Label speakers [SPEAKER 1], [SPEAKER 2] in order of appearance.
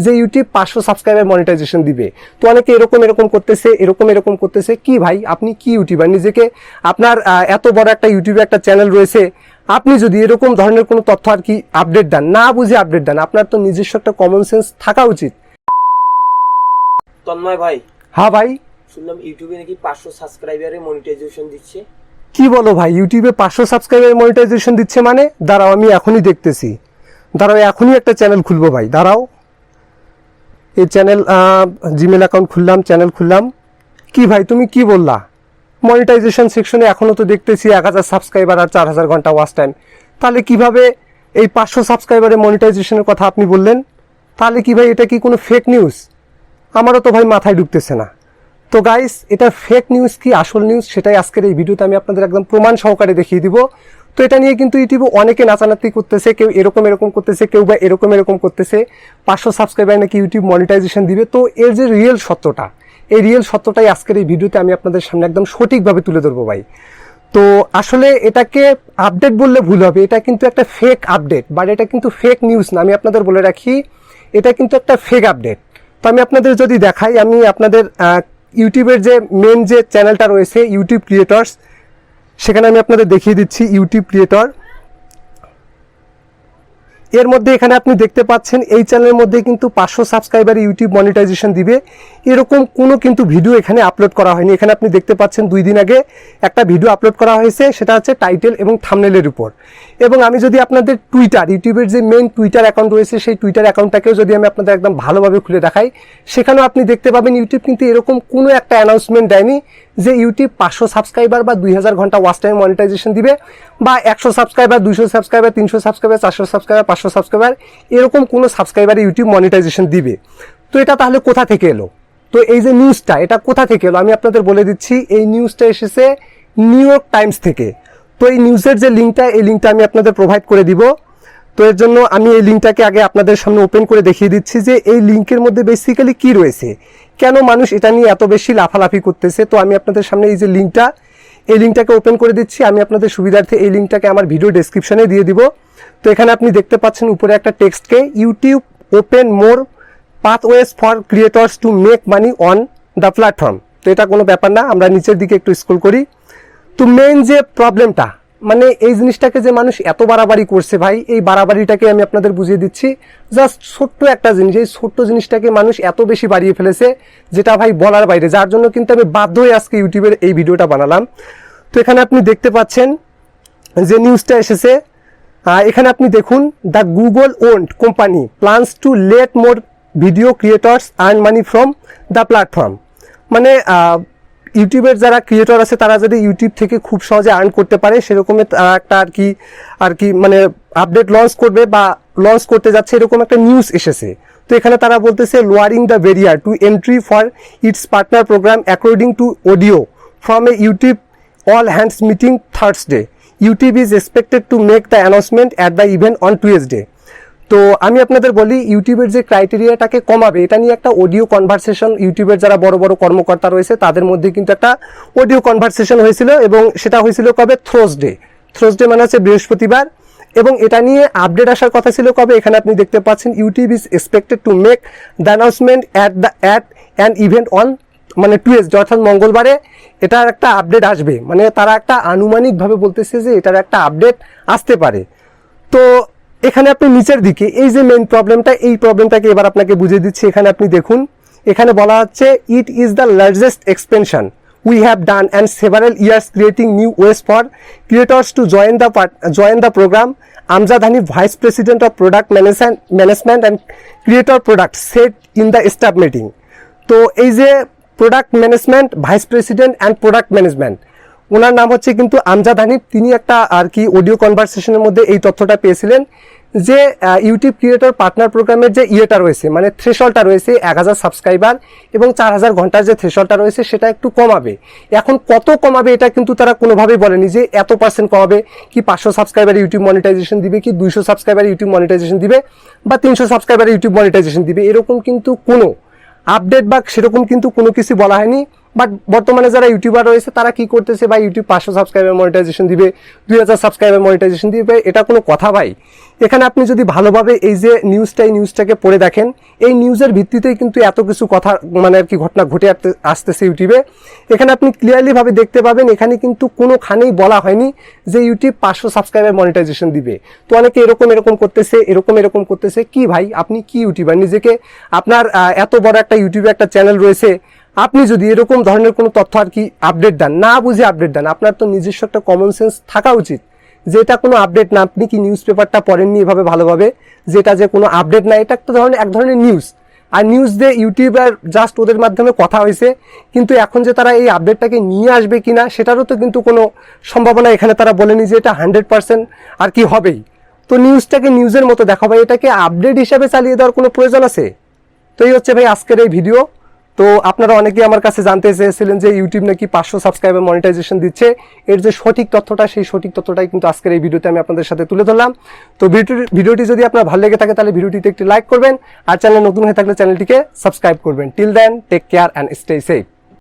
[SPEAKER 1] যে YouTube 500 subscriber monetization দিবে। তো অনেকে এরকম করতেছে। কি ভাই, আপনি কি ইউটিউবার? নিজেকে আপনার এত বড় একটা ইউটিউবে একটা চ্যানেল রয়েছে, আপনি যদি এরকম ধরনের কোনো তথ্য আর কি আপডেট দেন, না বুঝে আপডেট দেন, আপনার তো নিজস্ব একটা কমন সেন্স থাকা উচিত।
[SPEAKER 2] তন্ময় ভাই,
[SPEAKER 1] হ্যাঁ ভাই,
[SPEAKER 2] শুনলাম ইউটিউবে নাকি 500 সাবস্ক্রাইবারে মনিটাইজেশন দিচ্ছে।
[SPEAKER 1] কি বলো ভাই, ইউটিউবে 500 সাবস্ক্রাইবার মনিটাইজেশন দিচ্ছে মানে? দাঁড়াও, আমি এখনই দেখতেছি। দাঁড়াও, এখনই একটা চ্যানেল খুলবো ভাই, দাঁড়াও। এই চ্যানেল, জিমেল অ্যাকাউন্ট খুললাম, চ্যানেল খুললাম। কি ভাই, তুমি কি বললা? মনিটাইজেশন সেকশনে এখনও তো দেখতেছি 1000 সাবস্ক্রাইবার আর 4000 ঘন্টা ওয়াচ টাইম। তাহলে কিভাবে এই 500 সাবস্ক্রাইবারের মনিটাইজেশনের কথা আপনি বললেন? তাহলে কি ভাই, এটা কি কোনো ফেক নিউজ? আমারও তো ভাই মাথায় ঢুকতেছে না। তো গাইস, এটা ফেক নিউজ কি আসল নিউজ, সেটাই আজকের এই ভিডিওতে আমি আপনাদের একদম প্রমাণ সহকারে দেখিয়ে দিব। তো এটা নিয়ে কিন্তু ইউটিউবে অনেকে নাচানাচি করতেছে, কেউ এরকম করতেছে, কেউ বা এরকম করতেছে। 500 সাবস্ক্রাইবার নাকি ইউটিউব মনিটাইজেশন দিবে। তো এর যে রিয়েল সত্যটা, এই রিয়েল সত্যটাই আজকের এই ভিডিওতে আমি আপনাদের সামনে একদম সঠিকভাবে তুলে ধরবো ভাই। তো আসলে এটাকে আপডেট বললে ভুল হবে, এটা কিন্তু একটা ফেক আপডেট, বাট এটা কিন্তু ফেক নিউজ না। আমি আপনাদের বলে রাখি, এটা কিন্তু একটা ফেক আপডেট। তো আমি আপনাদের যদি দেখাই, আমি আপনাদের ইউটিউবের যে মেন যে চ্যানেলটা রয়েছে ইউটিউব ক্রিয়েটর্স, সেখানে আমি আপনাদের দেখিয়ে দিচ্ছি ইউটিউব ক্রিয়েটর। এর মধ্যে এখানে আপনি দেখতে পাচ্ছেন এই চ্যানেলের মধ্যে কিন্তু 500 সাবস্ক্রাইবার ইউটিউব মনিটাইজেশন দিবে এরকম কোনো কিন্তু ভিডিও এখানে আপলোড করা হয়নি। এখানে আপনি দেখতে পাচ্ছেন 2 দিন আগে একটা ভিডিও আপলোড করা হয়েছে, সেটা হচ্ছে টাইটেল এবং থাম্বনেলের উপর। এবং আমি যদি আপনাদের টুইটার, ইউটিউবের যে মেন টুইটার অ্যাকাউন্ট রয়েছে, সেই টুইটার অ্যাকাউন্টটাকেও যদি আমি আপনাদের একদম ভালোভাবে খুলে দেখাই, সেখানেও আপনি দেখতে পাবেন ইউটিউব কিন্তু এরকম কোনো একটা অ্যানাউন্সমেন্ট দেয়নি যে ইউটিউব 500 সাবস্ক্রাইবার বা 2000 ঘন্টা ওয়াচ টাইম মনিটাইজেশন দিবে, বা 100 subscriber, 200 subscriber, 300 subscriber, 400 subscriber, 500 subscriber, এরকম কোনো সাবস্ক্রাইবারে ইউটিউব মনিটাইজেশন দিবে। তো এটা তাহলে কোথা থেকে এলো? তো এই যে নিউজটা, এটা কোথা থেকে এলো আমি আপনাদের বলে দিচ্ছি। এই নিউজটা এসেছে নিউ ইয়র্ক টাইমস থেকে। তো এই নিউজের যে লিঙ্কটা, এই লিঙ্কটা আমি আপনাদের প্রোভাইড করে দিব। তো এর জন্য আমি এই লিঙ্কটাকে আগে আপনাদের সামনে ওপেন করে দেখিয়ে দিচ্ছি যে এই লিঙ্কের মধ্যে বেসিক্যালি কি রয়েছে, কেন মানুষ এটা নিয়ে এত বেশি লাফালাফি করতেছে। তো আমি আপনাদের সামনে এই যে লিঙ্কটা, এই লিঙ্কটাকে ওপেন করে দিচ্ছি। আমি আপনাদের সুবিধার্থে এই লিঙ্কটাকে আমার ভিডিও ডেসক্রিপশনে দিয়ে দিব। তো এখানে আপনি দেখতে পাচ্ছেন উপরে একটা টেক্সটকে, YouTube open more pathways for creators to make money on the platform. তো এটা কোনো ব্যাপার না, আমরা নিচের দিকে একটু স্ক্রল করি। তো মেইন যে প্রবলেমটা, মানে এই জিনিসটাকে যে মানুষ এত বাড়াবাড়ি করছে ভাই, এই বাড়াবাড়িটাকে আমি আপনাদের বুঝিয়ে দিচ্ছি। জাস্ট ছোট্ট একটা জিনিস, এই ছোট্ট জিনিসটাকে মানুষ এত বেশি বাড়িয়ে ফেলেছে যেটা ভাই বলার বাইরে, যার জন্য কিন্তু আমি বাধ্য হয়ে আজকে ইউটিউবের এই ভিডিওটা বানালাম। তো এখানে আপনি দেখতে পাচ্ছেন যে নিউজটা এসেছে, এখানে আপনি দেখুন, the Google owned company plans to let more video creators earn money from the platform. মানে ইউটিউবের যারা ক্রিয়েটর আছে তারা যদি ইউটিউব থেকে খুব সহজে আর্ন করতে পারে, সেরকমের একটা আর কি মানে আপডেট লঞ্চ করবে বা লঞ্চ করতে যাচ্ছে, এরকম একটা নিউজ এসেছে। তো এখানে তারা বলতেছে, lowering the barrier to entry for its partner programme according to audio from a YouTube all hands meeting Thursday, YouTube is expected to make the announcement at the event on Tuesday. তো আমি আপনাদের বলি, ইউটিউবের যে ক্রাইটেরিয়াটাকে কমাবে, এটা নিয়ে একটা অডিও কনভারসেশন ইউটিউবের যারা বড় বড় কর্মকর্তা রয়েছে তাদের মধ্যে কিন্তু একটা অডিও কনভারসেশন হয়েছিল, এবং সেটা হয়েছিল কবে? থ্রসডে মানে হচ্ছে বৃহস্পতিবার। এবং এটা নিয়ে আপডেট আসার কথা ছিল কবে? এখানে আপনি দেখতে পাচ্ছেন, YouTube is expected to make the announcement at an event on মানে টুয়েসডে, অর্থাৎ মঙ্গলবারে এটার একটা আপডেট আসবে। মানে তারা একটা আনুমানিকভাবে বলতেছে যে এটার একটা আপডেট আসতে পারে। তো এখানে আপনি নিচের দিকে এই যে মেইন প্রবলেমটা, এই প্রবলেমটাকে এবার আপনাকে বুঝিয়ে দিচ্ছি। এখানে আপনি দেখুন, এখানে বলা হচ্ছে, it is the largest expansion we have done and several years creating new ways for creators to join the program, Amjad Hanif, vice president of product management and creator product, set in the staff meeting. তো এই যে product management, vice president and product management, ওনার নাম হচ্ছে কিন্তু আমজাদ হানিফ। তিনি একটা আর কি অডিও কনভারসেশনের মধ্যে এই তথ্যটা পেয়েছিলেন যে ইউটিউব ক্রিয়েটর পার্টনার প্রোগ্রামের যে ইয়েটা রয়েছে, মানে থ্রেশহোল্ডটা রয়েছে 1000 সাবস্ক্রাইবার এবং 4000 ঘন্টার যে থ্রেশহোল্ডটা রয়েছে, সেটা একটু কমাবে। এখন কত কমাবে এটা কিন্তু তারা কোনোভাবেই বলেনি যে এত % কমাবে, কি 500 সাবস্ক্রাইবার ইউটিউব মনিটাইজেশন দিবে, কি 200 সাবস্ক্রাইবার ইউটিউব মনিটাইজেশন দিবে, বা 300 সাবস্ক্রাইবার ইউটিউব মনিটাইজেশন দিবে, এরকম কিন্তু কোনো আপডেট বা সেরকম কিন্তু কোনো কিছু বলা হয়নি। বাট বর্তমানে যারা ইউটিউবার রয়েছে তারা কি করতেছে ভাই, ইউটিউব 500 সাবস্ক্রাইবার মনিটাইজেশন দিবে, 2000 সাবস্ক্রাইবার মনিটাইজেশন দিবে, এটা কোনো কথা ভাই? এখানে আপনি যদি ভালোভাবে এই যে নিউজটাকে পড়ে দেখেন, এই নিউজের ভিত্তিতেই কিন্তু এত কিছু কথা মানে আর কি ঘটনা ঘটে আসতেছে ইউটিউবে। এখানে আপনি ক্লিয়ারলি ভাবে দেখতে পাবেন, এখানে কিন্তু কোনোখানেই বলা হয়নি যে ইউটিউব 500 সাবস্ক্রাইবার মনিটাইজেশন দিবে। তো অনেকে এরকম করতেছে, এরকম করতেছে। কি ভাই, আপনি কি ইউটিউবার? নিজেকে আপনার এত বড় একটা ইউটিউবে একটা চ্যানেল রয়েছে, আপনি যদি এরকম ধরনের কোনো তথ্য আর কি আপডেট দেন, না বুঝে আপডেট দেন, আপনার তো নিজস্ব একটা কমন সেন্স থাকা উচিত যে এটা কোনো আপডেট না। আপনি কি নিউজ পেপারটা পড়েননি এভাবে ভালোভাবে, যেটা যে কোনো আপডেট না, এটা একটা ধরনের এক ধরনের নিউজ। আর নিউজ দিয়ে ইউটিউবার জাস্ট ওদের মাধ্যমে কথা হয়েছে, কিন্তু এখন যে তারা এই আপডেটটাকে নিয়ে আসবে কিনা সেটারও তো কিন্তু কোনো সম্ভাবনা এখানে তারা বলেনি যে এটা 100% আর কি হবেই। তো নিউজটাকে নিউজের মতো দেখো ভাই, এটাকে আপডেট হিসাবে চালিয়ে দেওয়ার কোনো প্রয়োজন আছে? তো এই হচ্ছে ভাই আজকের এই ভিডিও। তো আপনারা অনেকেই আমার কাছে জানতে চেয়েছিলেন যে ইউটিউব নাকি 500 সাবস্ক্রাইবার মনিটাইজেশন দিচ্ছে, এর যে সঠিক তথ্যটা, সেই সঠিক তথ্যটাই কিন্তু আজকের এই ভিডিওতে আমি আপনাদের সাথে তুলে ধরলাম। তো ভিডিওটি যদি আপনার ভালো লেগে থাকে তাহলে ভিডিওটিতে একটি লাইক করবেন, আর চ্যানেল নতুন হয়ে থাকলে চ্যানেলটিকে সাবস্ক্রাইব করবেন। Till then, take care and stay safe.